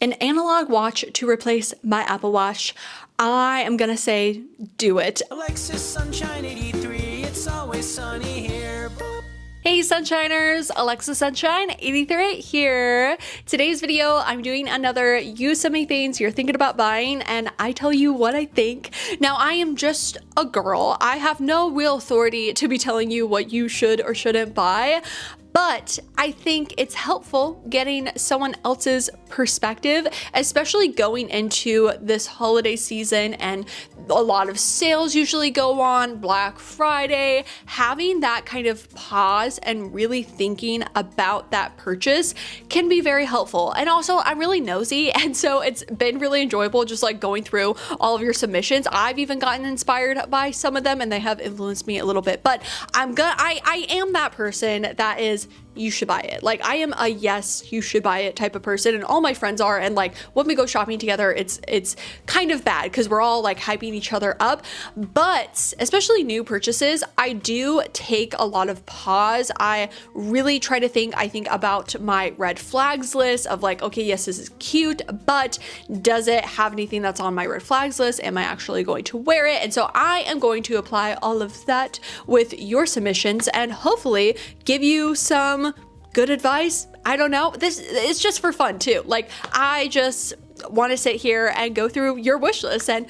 an analog watch to replace my Apple Watch, I am gonna say do it. Alexa Sunshine 83, it's always sunny here. Boop. Hey Sunshiners, Alexa Sunshine 83 here. Today's video, I'm doing another use some of things you're thinking about buying and I tell you what I think. Now I am just a girl. I have no real authority to be telling you what you should or shouldn't buy. But I think it's helpful getting someone else's perspective, especially going into this holiday season and a lot of sales usually go on, Black Friday. Having that kind of pause and really thinking about that purchase can be very helpful. And also I'm really nosy, and so it's been really enjoyable just like going through all of your submissions. I've even gotten inspired by some of them and they have influenced me a little bit, but I am that person that is, you should buy it. Like I am a yes, you should buy it type of person, and all my friends are, and like when we go shopping together, it's kind of bad because we're all like hyping each other up. But especially new purchases, I do take a lot of pause. I really try to think, I think about my red flags list of like, okay, yes, this is cute, but does it have anything that's on my red flags list? Am I actually going to wear it? And so I am going to apply all of that with your submissions and hopefully give you some good advice. I don't know. This is just for fun too. Like I just want to sit here and go through your wish list and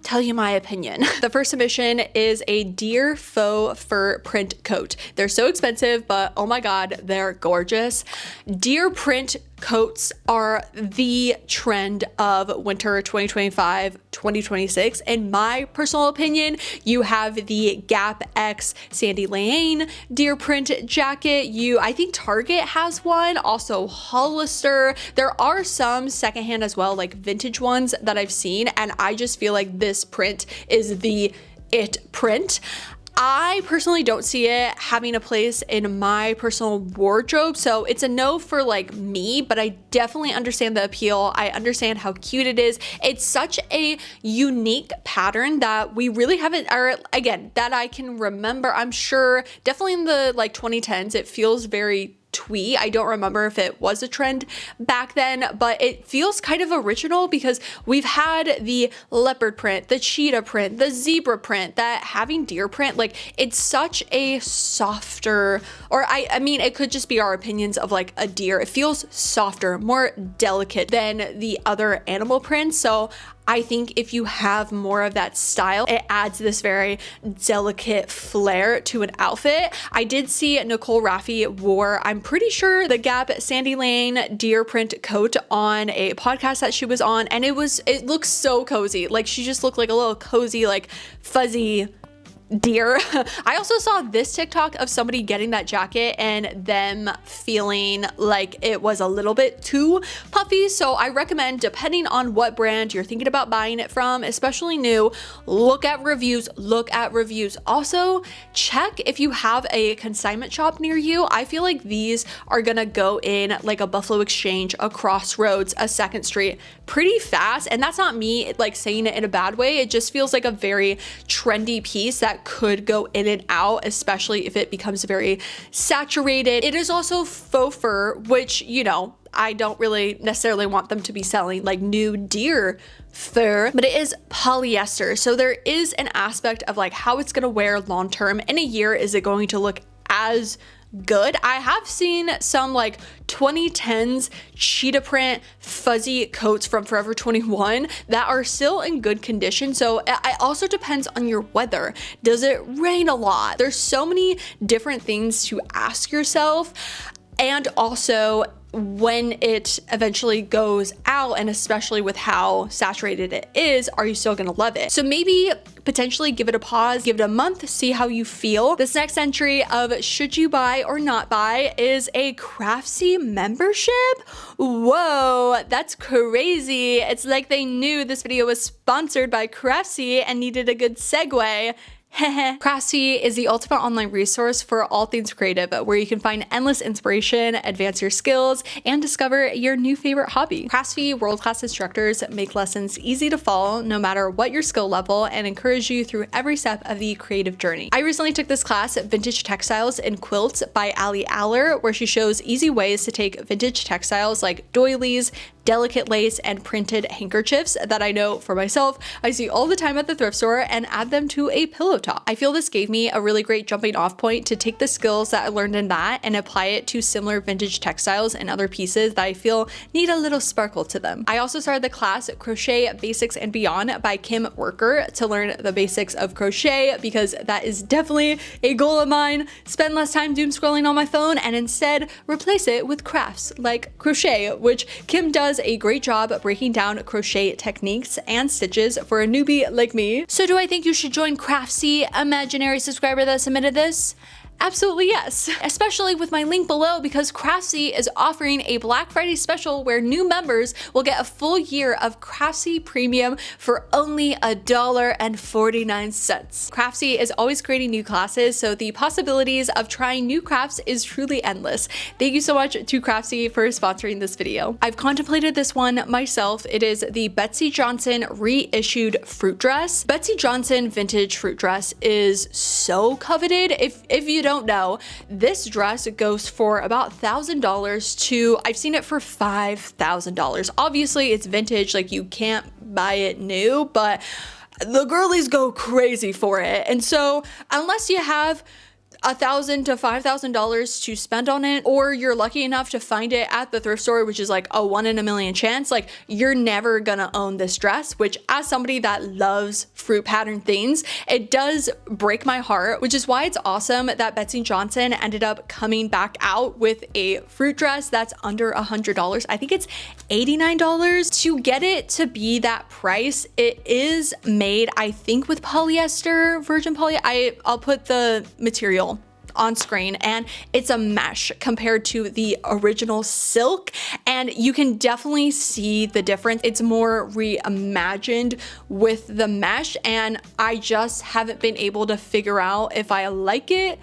tell you my opinion. The first submission is a deer faux fur print coat. They're so expensive, but oh my God, they're gorgeous. Deer print coats are the trend of winter 2025, 2026. In my personal opinion, you have the Gap X Sandy Lane deer print jacket. I think Target has one, also Hollister. There are some secondhand as well, like vintage ones that I've seen, and I just feel like this print is the it print. I personally don't see it having a place in my personal wardrobe, so it's a no for like me, but I definitely understand the appeal. I understand how cute it is. It's such a unique pattern that we really haven't, or again, that I can remember. I'm sure definitely in the like 2010s, it feels very twee. I don't remember if it was a trend back then, but it feels kind of original because we've had the leopard print, the cheetah print, the zebra print, that having deer print, like it's such a softer, or I mean, it could just be our opinions of like a deer. It feels softer, more delicate than the other animal prints. So I think if you have more of that style, it adds this very delicate flair to an outfit. I did see Nicole Raffi wore, I'm pretty sure, the Gap Sandy Lane deer print coat on a podcast that she was on, and it looks so cozy. Like she just looked like a little cozy, like fuzzy deer. I also saw this TikTok of somebody getting that jacket and them feeling like it was a little bit too puffy. So I recommend, depending on what brand you're thinking about buying it from, especially new, look at reviews, Also, check if you have a consignment shop near you. I feel like these are gonna go in like a Buffalo Exchange, a Crossroads, a Second Street pretty fast. And that's not me like saying it in a bad way. It just feels like a very trendy piece that could go in and out, especially if it becomes very saturated. It is also faux fur, which, you know, I don't really necessarily want them to be selling like new deer fur, but it is polyester. So there is an aspect of like how it's going to wear long term. In a year, is it going to look as good? I have seen some like 2010s cheetah print fuzzy coats from Forever 21 that are still in good condition. So it also depends on your weather. Does it rain a lot? There's so many different things to ask yourself. And also when it eventually goes out, and especially with how saturated it is, are you still gonna love it? So maybe potentially give it a pause, give it a month, see how you feel. This next entry of should you buy or not buy is a Craftsy membership. Whoa, that's crazy. It's like they knew this video was sponsored by Craftsy and needed a good segue Craftsy is the ultimate online resource for all things creative, where you can find endless inspiration, advance your skills, and discover your new favorite hobby. Craftsy world-class instructors make lessons easy to follow no matter what your skill level and encourage you through every step of the creative journey. I recently took this class, Vintage Textiles and Quilts by Ali Aller, where she shows easy ways to take vintage textiles like doilies, delicate lace, and printed handkerchiefs that I know for myself I see all the time at the thrift store and add them to a pillow top. I feel this gave me a really great jumping off point to take the skills that I learned in that and apply it to similar vintage textiles and other pieces that I feel need a little sparkle to them. I also started the class Crochet Basics and Beyond by Kim Worker to learn the basics of crochet, because that is definitely a goal of mine. Spend less time doom scrolling on my phone and instead replace it with crafts like crochet, which Kim does a great job breaking down crochet techniques and stitches for a newbie like me. So do I think you should join Craftsy, imaginary subscriber that submitted this? Absolutely yes, especially with my link below, because Craftsy is offering a Black Friday special where new members will get a full year of Craftsy Premium for only $1.49. Craftsy is always creating new classes, so the possibilities of trying new crafts is truly endless. Thank you so much to Craftsy for sponsoring this video. I've contemplated this one myself. It is the Betsey Johnson reissued fruit dress. Betsey Johnson vintage fruit dress is so coveted. If you don't know, this dress goes for about $1,000 to, I've seen it for $5,000. Obviously it's vintage, like you can't buy it new, but the girlies go crazy for it. And so unless you have $1,000 to $5,000 to spend on it, or you're lucky enough to find it at the thrift store, which is like a 1 in a million chance, like you're never gonna own this dress, which as somebody that loves fruit pattern things, it does break my heart, which is why it's awesome that Betsey Johnson ended up coming back out with a fruit dress that's under $100. I think it's $89. To get it to be that price, it is made, I think, with polyester, virgin poly. I'll put the material on screen, and it's a mesh compared to the original silk, and you can definitely see the difference. It's more reimagined with the mesh, and I just haven't been able to figure out if I like it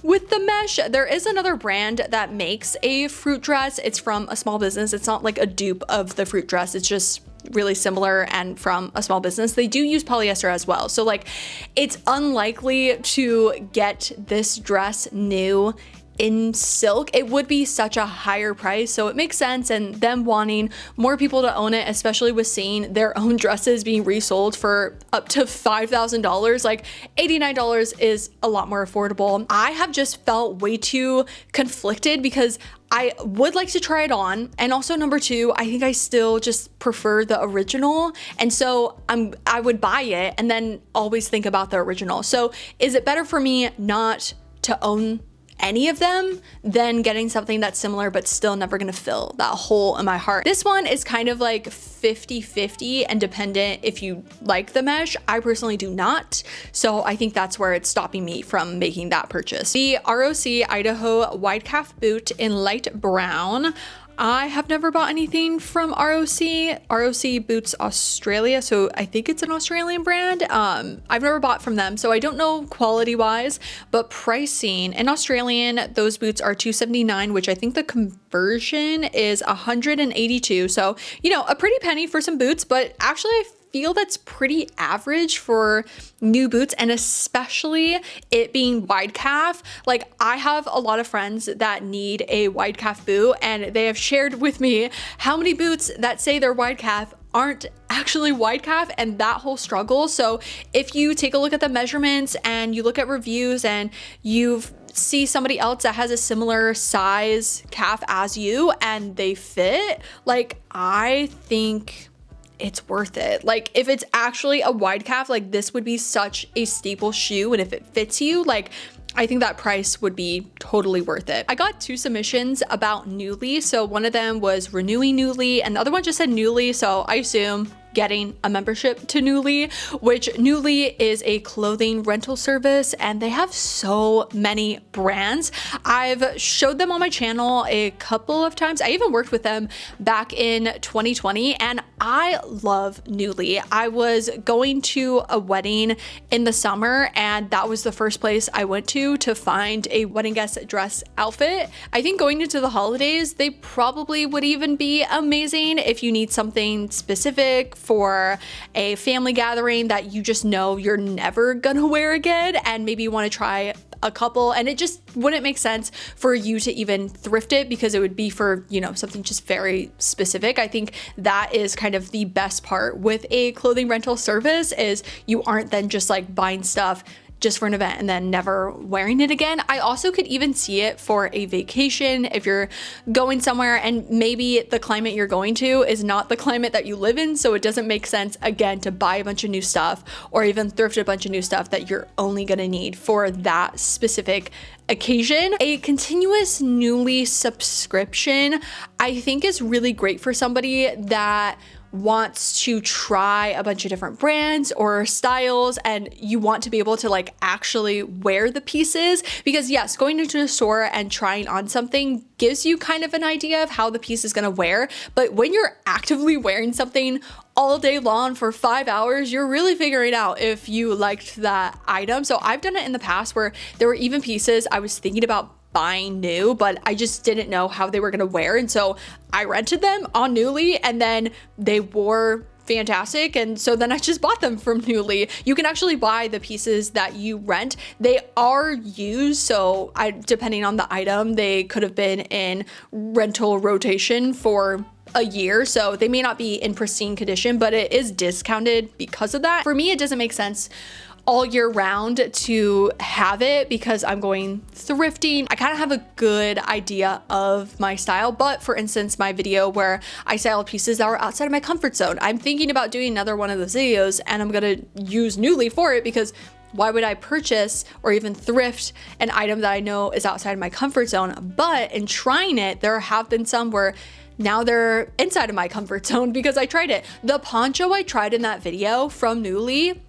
with the mesh. There is another brand that makes a fruit dress. It's from a small business. It's not like a dupe of the fruit dress. It's just really similar and from a small business. They do use polyester as well. So like it's unlikely to get this dress new in silk. It would be such a higher price, so it makes sense, and them wanting more people to own it, especially with seeing their own dresses being resold for up to $5,000, like $89 is a lot more affordable. I have just felt way too conflicted because I would like to try it on, and also number two, I think I still just prefer the original, and so I would buy it and then always think about the original. So is it better for me not to own any of them than getting something that's similar but still never gonna fill that hole in my heart? This one is kind of like 50-50 and dependent if you like the mesh. I personally do not, so I think that's where it's stopping me from making that purchase. The ROC Idaho wide calf boot in light brown. I have never bought anything from ROC. ROC Boots Australia, so I think it's an Australian brand. I've never bought from them, so I don't know quality wise, but pricing in Australian, those boots are $279, which I think the conversion is $182. So, you know, a pretty penny for some boots, but actually I feel that's pretty average for new boots, and especially it being wide calf. Like I have a lot of friends that need a wide calf boot, and they have shared with me how many boots that say they're wide calf aren't actually wide calf, and that whole struggle. So if you take a look at the measurements and you look at reviews and you see somebody else that has a similar size calf as you and they fit, like I think it's worth it. Like if it's actually a wide calf, like this would be such a staple shoe, and if it fits you, like I think that price would be totally worth it. I got 2 submissions about Nuuly. So one of them was renewing Nuuly and the other one just said Nuuly, so I assume getting a membership to Nuuly, which Nuuly is a clothing rental service and they have so many brands. I've showed them on my channel a couple of times. I even worked with them back in 2020 and I love Nuuly. I was going to a wedding in the summer and that was the first place I went to find a wedding guest dress outfit. I think going into the holidays, they probably would even be amazing if you need something specific for a family gathering that you just know you're never gonna wear again and maybe you want to try a couple, and it just wouldn't make sense for you to even thrift it because it would be for, you know, something just very specific. I think that is kind of the best part with a clothing rental service is you aren't then just like buying stuff just for an event and then never wearing it again. I also could even see it for a vacation if you're going somewhere and maybe the climate you're going to is not the climate that you live in, so it doesn't make sense again to buy a bunch of new stuff or even thrift a bunch of new stuff that you're only gonna need for that specific occasion. A continuous Nuuly subscription I think is really great for somebody that wants to try a bunch of different brands or styles and you want to be able to like actually wear the pieces, because yes, going into a store and trying on something gives you kind of an idea of how the piece is going to wear, but when you're actively wearing something all day long for 5 hours, you're really figuring out if you liked that item. So I've done it in the past where there were even pieces I was thinking about buying new, but I just didn't know how they were gonna wear, and so I rented them on Nuuly and then they wore fantastic, and so then I just bought them from Nuuly. You can actually buy the pieces that you rent. They are used, so depending on the item, they could have been in rental rotation for a year, so they may not be in pristine condition, but it is discounted because of that. For me, it doesn't make sense all year round to have it because I'm going thrifting. I kind of have a good idea of my style, but for instance, my video where I styled pieces that were outside of my comfort zone, I'm thinking about doing another one of those videos and I'm gonna use Nuuly for it because why would I purchase or even thrift an item that I know is outside of my comfort zone? But in trying it, there have been some where now they're inside of my comfort zone because I tried it. The poncho I tried in that video from Nuuly,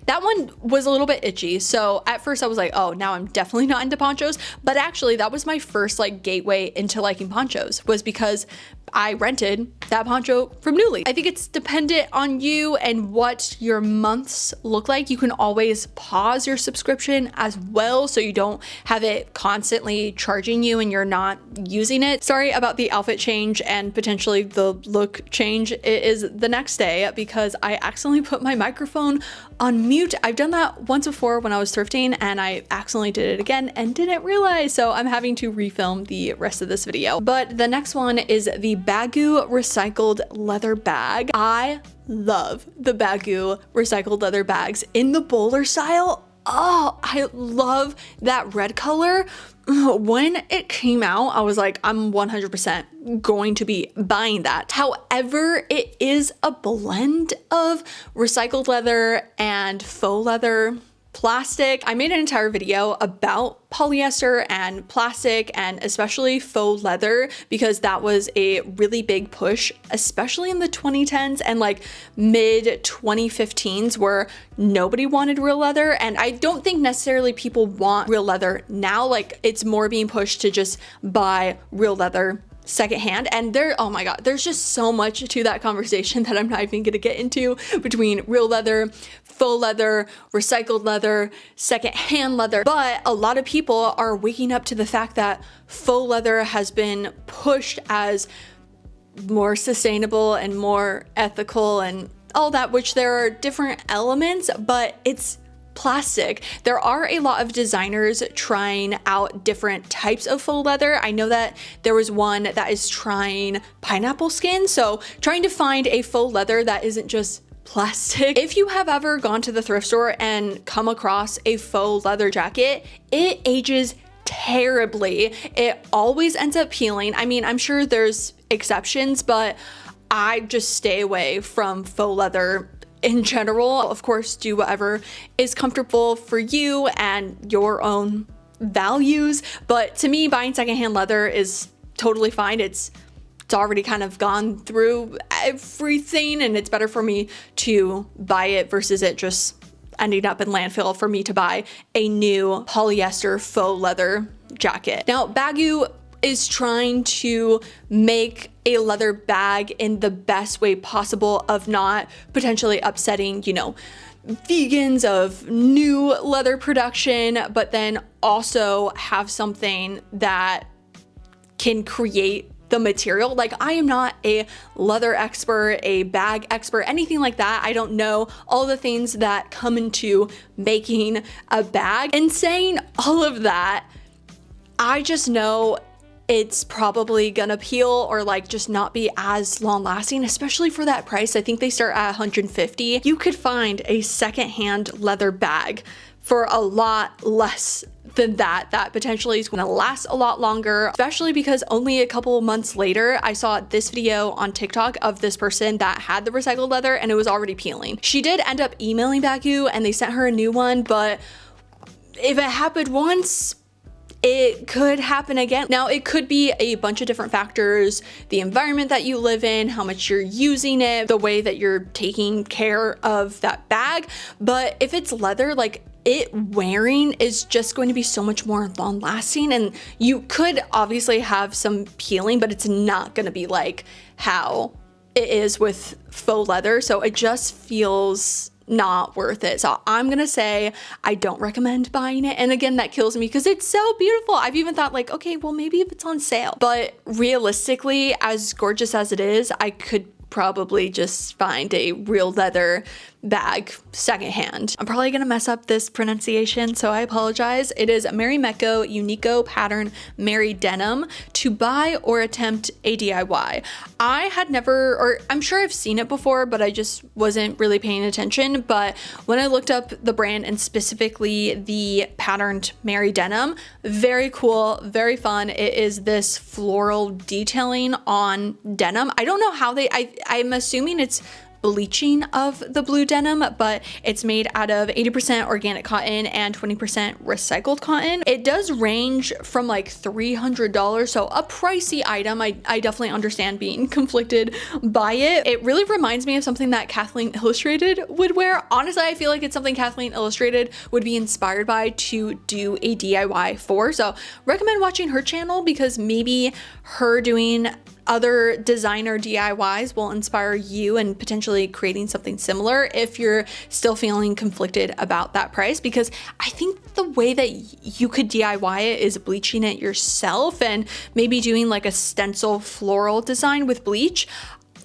that one was a little bit itchy. So at first I was like, oh, now I'm definitely not into ponchos. But actually that was my first like gateway into liking ponchos, was because I rented that poncho from Nuuly. I think it's dependent on you and what your months look like. You can always pause your subscription as well so you don't have it constantly charging you and you're not using it. Sorry about the outfit change and potentially the look change. It is the next day because I accidentally put my microphone on mute. I've done that once before when I was thrifting and I accidentally did it again and didn't realize, so I'm having to refilm the rest of this video. But the next one is the Baggu recycled leather bag. I love the Baggu recycled leather bags in the bowler style. Oh, I love that red color. When it came out, I was like, I'm 100% going to be buying that. However, it is a blend of recycled leather and faux leather plastic. I made an entire video about polyester and plastic and especially faux leather because that was a really big push, especially in the 2010s and like mid 2015s where nobody wanted real leather. And I don't think necessarily people want real leather now. Like it's more being pushed to just buy real leather secondhand, and oh my god, there's just so much to that conversation that I'm not even gonna get into between real leather, faux leather, recycled leather, secondhand leather. But a lot of people are waking up to the fact that faux leather has been pushed as more sustainable and more ethical and all that, which there are different elements, but it's plastic. There are a lot of designers trying out different types of faux leather. I know that there was one that is trying pineapple skin, so trying to find a faux leather that isn't just plastic. If you have ever gone to the thrift store and come across a faux leather jacket, it ages terribly. It always ends up peeling. I mean, I'm sure there's exceptions, but I just stay away from faux leather in general. Of course, do whatever is comfortable for you and your own values. But to me, buying secondhand leather is totally fine. It's it's already kind of gone through everything, and it's better for me to buy it versus it just ending up in landfill for me to buy a new polyester faux leather jacket. Now, Baggu is trying to make a leather bag in the best way possible of not potentially upsetting, you know, vegans, of new leather production, but then also have something that can create the material. Like, I am not a leather expert, a bag expert, anything like that. I don't know all the things that come into making a bag. And saying all of that, I just know it's probably gonna peel or like just not be as long lasting, especially for that price. I think they start at $150. You could find a secondhand leather bag for a lot less than that potentially is going to last a lot longer, especially because only a couple months later I saw this video on TikTok of this person that had the recycled leather and it was already peeling. She did end up emailing Baggu and they sent her a new one, but if it happened once, it could happen again. Now, it could be a bunch of different factors: the environment that you live in, how much you're using it, the way that you're taking care of that bag. But if it's leather, like, it wearing is just going to be so much more long lasting, and you could obviously have some peeling, but it's not going to be like how it is with faux leather. So it just feels not worth it. So I'm gonna say I don't recommend buying it. And again, that kills me because it's so beautiful. I've even thought like, okay, well, maybe if it's on sale. But realistically, as gorgeous as it is, I could probably just find a real leather bag secondhand. I'm probably gonna mess up this pronunciation, so I apologize. It is Marimekko Unikko pattern Maridenim. To buy or attempt a DIY. I had never, or I'm sure I've seen it before, but I just wasn't really paying attention. But when I looked up the brand and specifically the patterned Maridenim, very cool, very fun. It is this floral detailing on denim. I don't know how I'm assuming it's bleaching of the blue denim, but it's made out of 80% organic cotton and 20% recycled cotton. It does range from like $300, so a pricey item. I definitely understand being conflicted by it. It really reminds me of something that Kathleen Illustrated would wear. Honestly, I feel like it's something Kathleen Illustrated would be inspired by to do a DIY for. So recommend watching her channel because maybe her doing other designer DIYs will inspire you and potentially creating something similar if you're still feeling conflicted about that price. Because I think the way that you could DIY it is bleaching it yourself and maybe doing like a stencil floral design with bleach,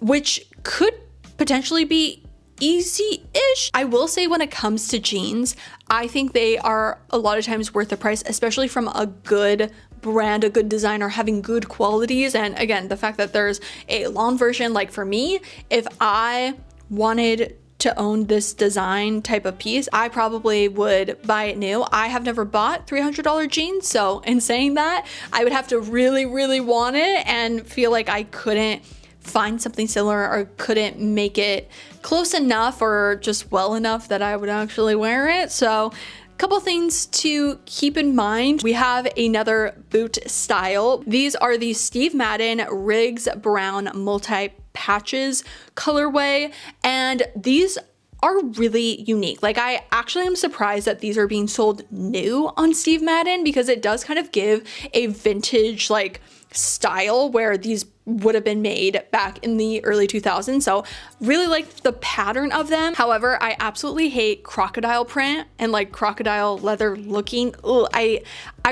which could potentially be easy-ish. I will say when it comes to jeans, I think they are a lot of times worth the price, especially from a good brand, a good designer having good qualities. And again, the fact that there's a long version, like for me, if I wanted to own this design type of piece, I probably would buy it new. I have never bought $300 jeans, so in saying that, I would have to really, really want it and feel like I couldn't find something similar or couldn't make it close enough or just well enough that I would actually wear it. So couple things to keep in mind. We have another boot style. These are the Steve Madden Riggs Brown multi patches colorway, and these are really unique. Like, I actually am surprised that these are being sold new on Steve Madden because it does kind of give a vintage like style where these would have been made back in the early 2000s. So really like the pattern of them. However, I absolutely hate crocodile print and like crocodile leather looking. Ugh, I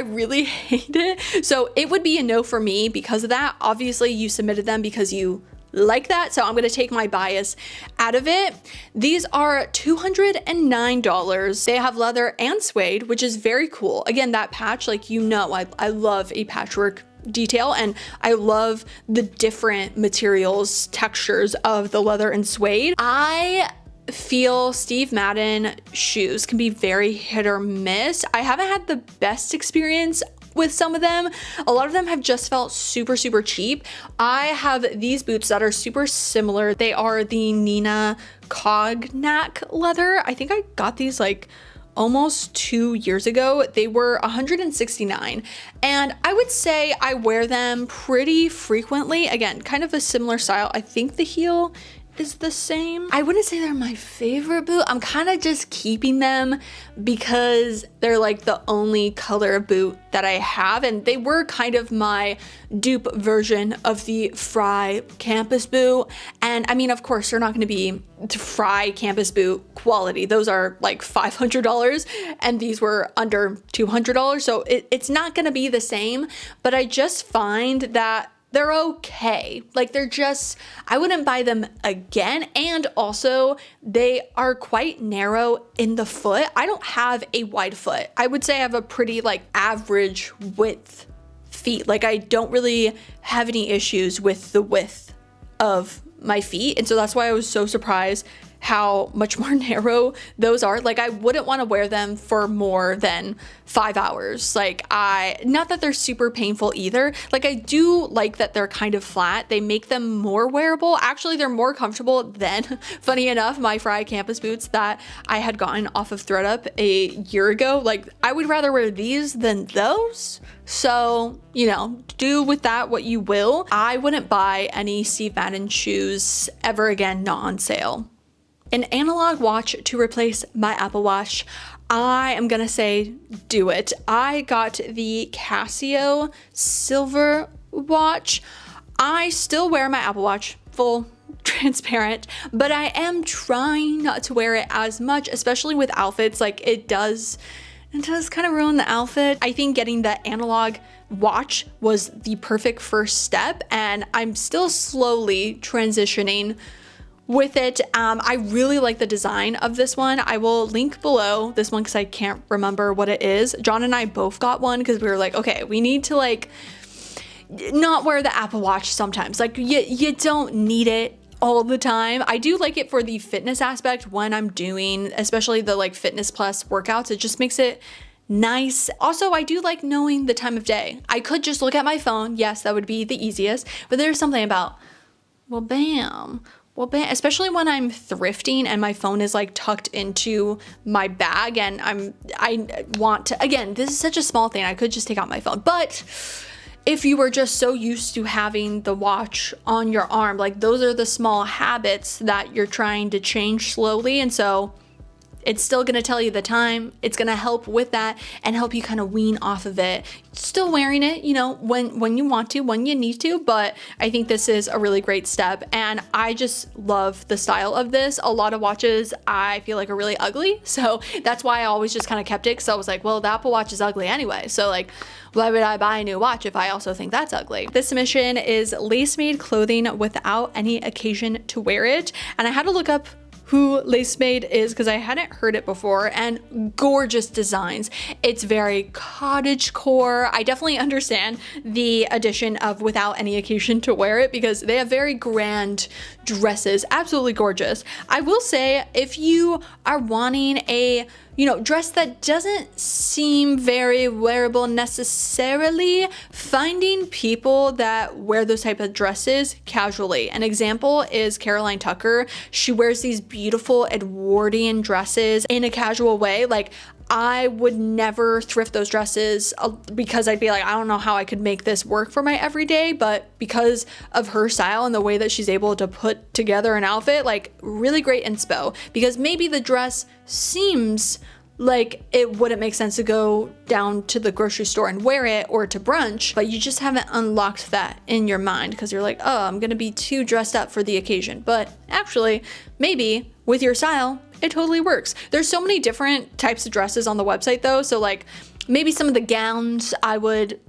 really hate it. So it would be a no for me because of that. Obviously you submitted them because you like that, so I'm gonna take my bias out of it. These are $209. They have leather and suede, which is very cool. Again, that patch, like, you know, I love a patchwork detail and I love the different materials, textures of the leather and suede. I feel Steve Madden shoes can be very hit or miss. I haven't had the best experience with some of them. A lot of them have just felt super, super cheap. I have these boots that are super similar. They are the Nina Cognac leather. I think I got these like almost 2 years ago. They were $169, and I would say I wear them pretty frequently. Again, kind of a similar style. I think the heel is the same. I wouldn't say they're my favorite boot. I'm kind of just keeping them because they're like the only color boot that I have, and they were kind of my dupe version of the Fry campus boot. And I mean, of course, they're not going to be Fry campus boot quality. Those are like $500, and these were under $200, so it's not going to be the same. But I just find that they're okay. Like, they're just, I wouldn't buy them again. And also, they are quite narrow in the foot. I don't have a wide foot. I would say I have a pretty like average width feet. Like, I don't really have any issues with the width of my feet. And so that's why I was so surprised how much more narrow those are. Like, I wouldn't want to wear them for more than 5 hours. Like, not that they're super painful either. Like, I do like that they're kind of flat. They make them more wearable. Actually, they're more comfortable than, funny enough, my Fry campus boots that I had gotten off of ThredUp a year ago. Like, I would rather wear these than those. So, you know, do with that what you will. I wouldn't buy any Steve Madden shoes ever again, not on sale. An analog watch to replace my Apple Watch. I am gonna say do it. I got the Casio silver watch. I still wear my Apple Watch, full transparent, but I am trying not to wear it as much, especially with outfits. Like, it does kind of ruin the outfit. I think getting the analog watch was the perfect first step, and I'm still slowly transitioning with it. I really like the design of this one. I will link below this one because I can't remember what it is. John and I both got one because we were like, okay, we need to like not wear the Apple Watch sometimes. Like, you don't need it all the time. I do like it for the fitness aspect when I'm doing, especially the like Fitness Plus workouts. It just makes it nice. Also, I do like knowing the time of day. I could just look at my phone. Yes, that would be the easiest, but there's something about, well, bam, especially when I'm thrifting and my phone is like tucked into my bag and I want to, again, this is such a small thing. I could just take out my phone. But if you were just so used to having the watch on your arm, like, those are the small habits that you're trying to change slowly. And so it's still gonna tell you the time. It's gonna help with that and help you kind of wean off of it. Still wearing it, you know, when you want to, when you need to, but I think this is a really great step, and I just love the style of this. A lot of watches I feel like are really ugly, so that's why I always just kind of kept it, because I was like, well, the Apple Watch is ugly anyway, so like, why would I buy a new watch if I also think that's ugly? This submission is LaceMade clothing without any occasion to wear it, and I had to look up who LaceMade is because I hadn't heard it before, and gorgeous designs. It's very cottagecore. I definitely understand the addition of without any occasion to wear it because they have very grand dresses, absolutely gorgeous. I will say, if you are wanting a, you know, dress that doesn't seem very wearable necessarily, finding people that wear those type of dresses casually. An example is Caroline Tucker. She wears these beautiful Edwardian dresses in a casual way. Like, I would never thrift those dresses because I'd be like, I don't know how I could make this work for my everyday, but because of her style and the way that she's able to put together an outfit, like, really great inspo, because maybe the dress seems like it wouldn't make sense to go down to the grocery store and wear it or to brunch, but you just haven't unlocked that in your mind because you're like, oh, I'm gonna be too dressed up for the occasion. But actually, maybe with your style, it totally works. There's so many different types of dresses on the website though, so like maybe some of the gowns I would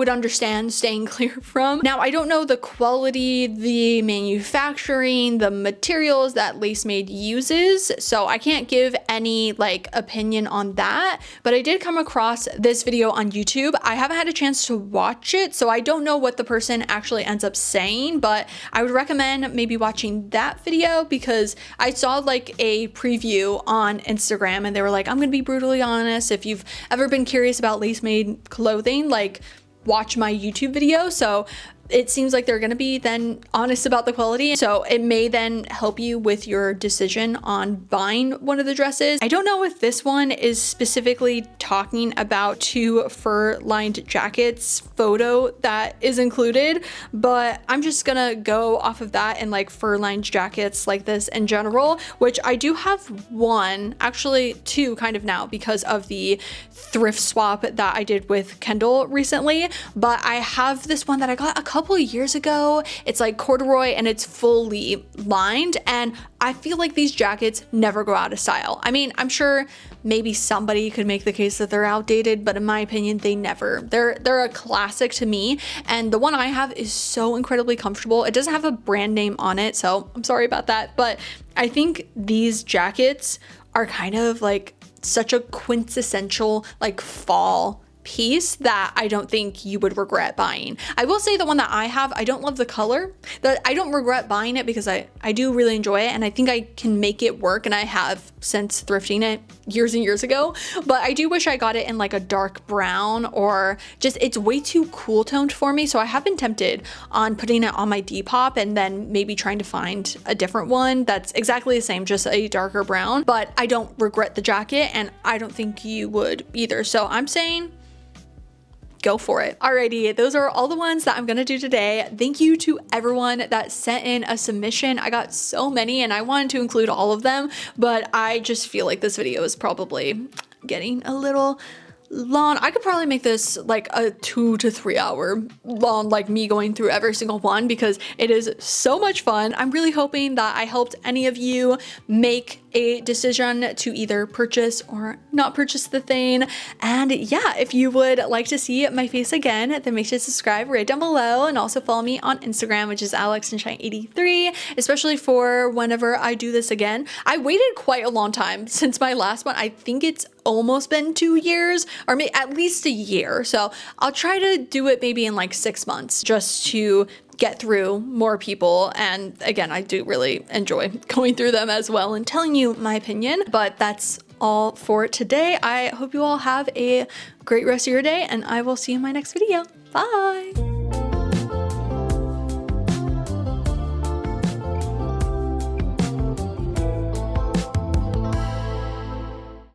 understand staying clear from. Now, I don't know the quality, the manufacturing, the materials that LaceMade uses, so I can't give any like opinion on that, but I did come across this video on YouTube. I haven't had a chance to watch it, so I don't know what the person actually ends up saying, but I would recommend maybe watching that video because I saw like a preview on Instagram and they were like, I'm gonna be brutally honest, if you've ever been curious about LaceMade clothing, like, watch my YouTube video. So it seems like they're gonna be then honest about the quality. So it may then help you with your decision on buying one of the dresses. I don't know if this one is specifically talking about 2 fur-lined jackets photo that is included, but I'm just gonna go off of that and like fur-lined jackets like this in general, which I do have one, actually 2 kind of now because of the thrift swap that I did with Kendall recently. But I have this one that I got a couple of years ago. It's like corduroy and it's fully lined, and I feel like these jackets never go out of style. I mean, I'm sure maybe somebody could make the case that they're outdated, but in my opinion, they never. They're a classic to me, and the one I have is so incredibly comfortable. It doesn't have a brand name on it, so I'm sorry about that, but I think these jackets are kind of like such a quintessential like fall piece that I don't think you would regret buying. I will say the one that I have, I don't love the color, that I don't regret buying it because I do really enjoy it and I think I can make it work, and I have since thrifting it years and years ago. But I do wish I got it in like a dark brown, or just it's way too cool toned for me. So I have been tempted on putting it on my Depop and then maybe trying to find a different one that's exactly the same, just a darker brown. But I don't regret the jacket, and I don't think you would either. So I'm saying go for it. Alrighty, those are all the ones that I'm gonna do today. Thank you to everyone that sent in a submission. I got so many and I wanted to include all of them, but I just feel like this video is probably getting a little long. I could probably make this like a 2 to 3 hour long, like me going through every single one, because it is so much fun. I'm really hoping that I helped any of you make a decision to either purchase or not purchase the thing. And yeah, if you would like to see my face again, then make sure to subscribe right down below, and also follow me on Instagram, which is AlexSunshine83, especially for whenever I do this again. I waited quite a long time since my last one. I think it's almost been 2 years, or maybe at least a year. So I'll try to do it maybe in like 6 months just to get through more people. And again, I do really enjoy going through them as well and telling you my opinion. But that's all for today. I hope you all have a great rest of your day, and I will see you in my next video. Bye.